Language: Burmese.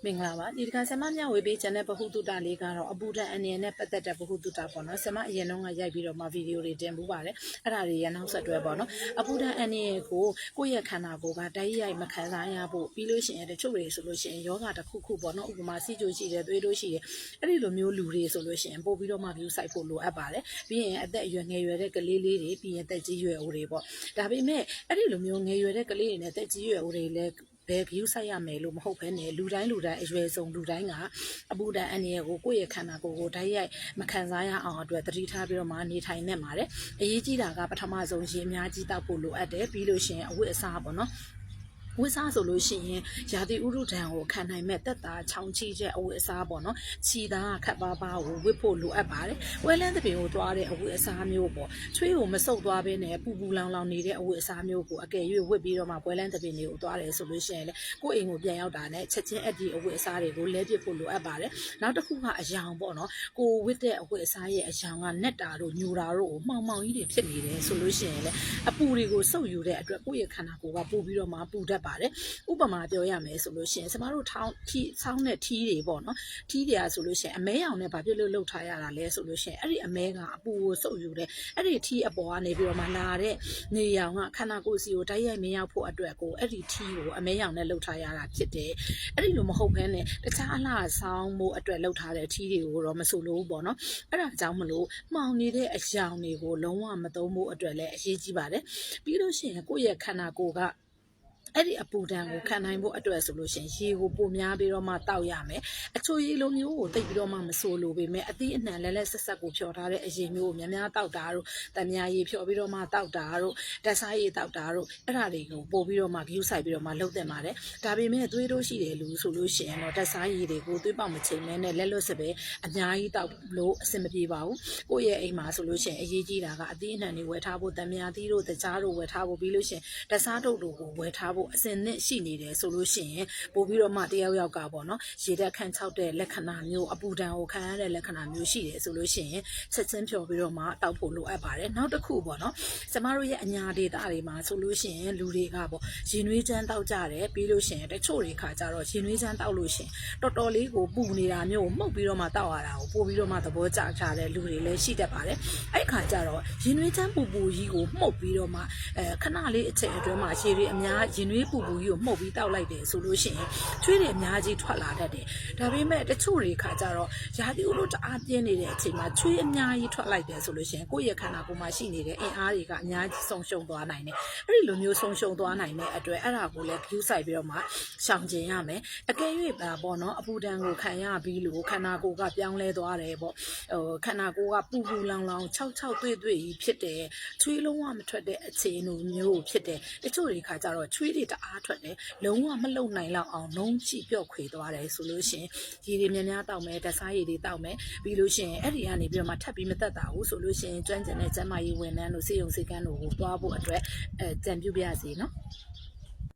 မင်္ဂလာပါဒီတစ်ခါဆမမြဝေပေးချင်တဲ့ဗဟုသုတလေးကတော့အပူဓာတ်အနေနဲ့ပတ်သက်တဲ့ဗဟုသုတပေါ့နော်ဆမအရင်တုန်းကရိုက်ပြီးတော့မှဗီဒီယိုတွေတင်ပူပါတယ်အဲ့ဒါတွေရနောက်ဆက်တွဲပေါ့နော်အပူဓာတ်အနေကိုကိုယ့်ရဲ့ခန္ဓာကိုယ်ကတိုက်ရိုက်မခံစားရဖို့ပြီးလို့ရှိရင်တချို့တွေဆိုလို့ရှိရင်ယောဂတစ်ခုခုပေါ့နော်ဥပမာစီကြိုရှိတယ်သွေးတို့ရှိတယ်အဲ့ဒီလိုမျိုးလူတွေဆိုလို့ရှိရင်ပို့ပြီးတော့မှ view site ဖို့လိုအပ်ပါတယ်ပြီးရင်အသက်အရွယ်ငယ်ရွယ်တဲ့ကလေးလေးတွေပြီးရင်တက်ကြီးရွယ်ဦးတွေပေါ့ဒါပေမဲ့အဲ့ဒီလိုမျိုးငယ်ရွယ်တဲ့ကလေးတွေနဲ့တက်ကြီးရွယ်ဦးတွေလည်းဘယ် view ဆိုင်ရမယ်လို့မဟုတ်ဘဲနဲ့လူတိုင်းအရွယ်ဆုံးလူတိုင်းကအပူဓာတ်အနေကိုကိုယ့်ရဲ့ခန္ဓာကိုယ်ကိုဓာတ်ရိုက်မခံစားရအောင်အတွက်သတိထားပြီးတော့မှနေထိုင်နေပါတယ်အရေးကြီးတာကပထမဆုံးရေအများကြီးတောက်ဖို့လိုအပ်တယ်ပြီးလို့ရှိရင်အဝတ်အစားပေါ့နော်ဝတ်စားဆိုလို့ရှိရင်ရာသီဥတုဒဏ်ကိုခံနိုင်မဲ့တက်တာချောင်းချီချက်အဝတ်အစားပေါ့နော်ခြီသားခတ်ပါပါကိုဝတ်ဖို့လိုအပ်ပါတယ်ဝဲလန်းသပင်ကိုသွားတဲ့အဝတ်အစားမျိုးပေါ့ချွေးကိုမဆုပ်သွားဘဲနဲ့ပူပူလောင်လောင်နေတဲ့အဝတ်အစားမျိုးကိုအကယ်၍ဝတ်ပြီးတော့မှဝဲလန်းသပင်တွေကိုသွားတယ်ဆိုလို့ရှိရင်လေကိုယ့်အိမ်ကိုပြန်ရောက်တာနဲ့ချက်ချင်းအဒီအဝတ်အစားတွေကိုလဲပစ်ဖို့လိုအပ်ပါတယ်နောက်တစ်ခုကအယောင်ပေါ့နော်ကိုဝတ်တဲ့အဝတ်အစားရဲ့အယောင်ကနက်တာတို့ညူတာတို့ကိုမှောင်ကြီးတွေဖြစ်နေတယ်ဆိုလို့ရှိရင်လေအပူတွေကိုစုပ်ယူတဲ့အတွက်ကိုယ့်ရဲ့ခန္ဓာကိုယ်ကပို့ပြီးတော့မှပူတတ်ပါတယ်ဥပမာပြောရမယ်ဆိုလို့ရှိရင်ကျမတို့ဆောင်းတဲ့ထီးတွေပေါ့နော်ထီးတွေကဆိုလို့ရှိရင်အမဲရောင်နဲ့ဘာဖြစ်လို့လှုပ်ထားရတာလဲဆိုလို့ရှိရင်အဲ့ဒီအမဲကအပူကိုစုပ်ယူတယ်အဲ့ဒီထီးအပေါ်ကနေပြီးတော့မှလာတဲ့နေရောင်ကခန္ဓာကိုယ်စီကိုတိုက်ရိုက်မရောက်ဖို့အတွက်ကိုအဲ့ဒီထီးကိုအမဲရောင်နဲ့လှုပ်ထားရတာဖြစ်တယ်အဲ့ဒီလိုမဟုတ်ဘဲနဲ့တခြားအလှဆောင်းမှုအတွက်လှုပ်ထားတဲ့ထီးတွေကိုတော့မဆိုလို့ဘူးပေါ့နော်အဲ့ဒါကြောင့်မလို့မှောင်နေတဲ့အယောင်တွေကိုလုံးဝမသုံးဖို့အတွက်လည်းအရေးကြီးပါတယ်ပြီးလို့ရှိရင်ကိုယ့်ရဲ့ခန္ဓာကိုယ်ကအဲ့ဒီအပူဓာတ်ကိုခံနိုင်ဖို့အတွက်ဆိုလို့ရှိရင်ရေကိုပိုများပြီးတော့မှတောက်ရမယ်အချိုရေလိုမျိုးကိုတိတ်ပြီးတော့မှမဆိုးလို့ပေမဲ့အသီးအနှံလဲလဲဆက်ဆက်ကိုဖြော်ထားတဲ့အရေမျိုးကိုများများတောက်တာတို့တမယာရေဖြော်ပြီးတော့မှတောက်တာတို့ဓာတ်စားရေတောက်တာတို့အဲ့ဒါတွေကိုပို့ပြီးတော့မှ view site ပြီးတော့မှလှုပ်တင်ပါတယ်ဒါပေမဲ့သွေးတို့ရှိတယ်လူဆိုလို့ရှိရင်တော့ဓာတ်စားရေတွေကိုသွေးပေါက်မချိန်မဲနဲ့လက်လွတ်စပဲအများကြီးတောက်လို့အဆင်မပြေပါဘူးကိုယ့်ရဲ့အိမ်မှာဆိုလို့ရှိရင်အရေးကြီးတာကအသီးအနှံတွေဝယ်ထားဖို့တမယာသီးတို့တကြားတို့ဝယ်ထားဖို့ပြီးလို့ရှိရင်ဓာတ်စားတို့ကိုဝယ်ထားဖို့အစင်နဲ့ရှိနေတယ်ဆိုလို့ရှိရင်ပို့ပြီးတော့မှတယောက်ယောက်ကပေါ့နော်ရေဓာတ်ခန့်ချောက်တဲ့လက္ခဏာမျိုးအပူဓာတ်ကိုခံရတဲ့လက္ခဏာမျိုးရှိတယ်ဆိုလို့ရှိရင်ချက်ချင်းဖြော်ပြီးတော့မှတောက်ဖို့လိုအပ်ပါတယ်နောက်တစ်ခုပေါ့နော်ကျမတို့ရဲ့အညာဒေတာတွေမှာဆိုလို့ရှိရင်လူတွေကပေါ့ရင်နွေးချမ်းတောက်ကြတယ်ပြီးလို့ရှိရင်တချို့တွေခါကြတော့ရင်နွေးချမ်းတောက်လို့ရှိရင်တော်တော်လေးကိုပူနေတာမျိုးကိုမှုတ်ပြီးတော့မှတောက်ရတာကိုပို့ပြီးတော့မှသဘောကျကြတဲ့လူတွေလည်းရှိတတ်ပါတယ်အဲ့ခါကြတော့ရင်နွေးချမ်းပူပူကြီးကိုမှုတ်ပြီးတော့မှခဏလေးအချိန်အတွင်းမှာရေတွေအများရင်နွေးပူပူကြီးကိုမှုတ်ပြီးတောက်လိုက်တယ်ဆိုလို့ရှိရင်ချွေးတွေအများကြီးထွက်လာတတ်တယ်ဒါပေမဲ့တချို့တွေခါကြတော့ရာသီဥတုတအားပြင်းနေတဲ့အချိန်မှာချွေးအများကြီးထွက်လိုက်တယ်ဆိုလို့ရှိရင်ကိုယ့်ရဲ့ခန္ဓာကိုယ်မှာရှိနေတဲ့အင်အားတွေကအများကြီးဆုံးရှုံးသွားနိုင်တယ်အဲ့ဒီလိုမျိုးဆုံးရှုံးသွားနိုင်တဲ့အတွက်အဲ့ဒါကိုလည်း view site ပြီးတော့မှရှောင်ကျင်ရမယ်အကယ်၍ပေါ့နော်အပူဒဏ်ကိုခံရပြီးလို့ခန္ဓာကိုယ်ကပြောင်းလဲသွားတယ်ပေါ့ခန္ဓာကိုယ်ကပူပူလောင်လောင်၆တွေ့ကြီးဖြစ်တယ်ချွေးလုံးဝမထွက်တဲ့အခြေအနေမျိုးဖြစ်တယ်တချို့တွေခါကြတော့ချွေးတွေတအားထွက်တယ်လုံးဝမလုံနိုင်လောက်အောင်နှုံးချိပြော့ခွေသွားတယ်ဆိုလို့ရှိရင်ရေတွေများများတောက်မယ်ဓာတ်စားရေတွေတောက်မယ်ပြီးလို့ရှိရင်အဲ့ဒီကနေပြီးတော့မှထပ်ပြီးမသက်တာဘူးဆိုလို့ရှိရင်ကျွမ်းကျင်တဲ့ကျန်းမာရေးဝန်ထမ်းတို့စေယုံစေကန်းတို့ကိုသွားဖို့အတွက်ကြံပြုပြရစီနော်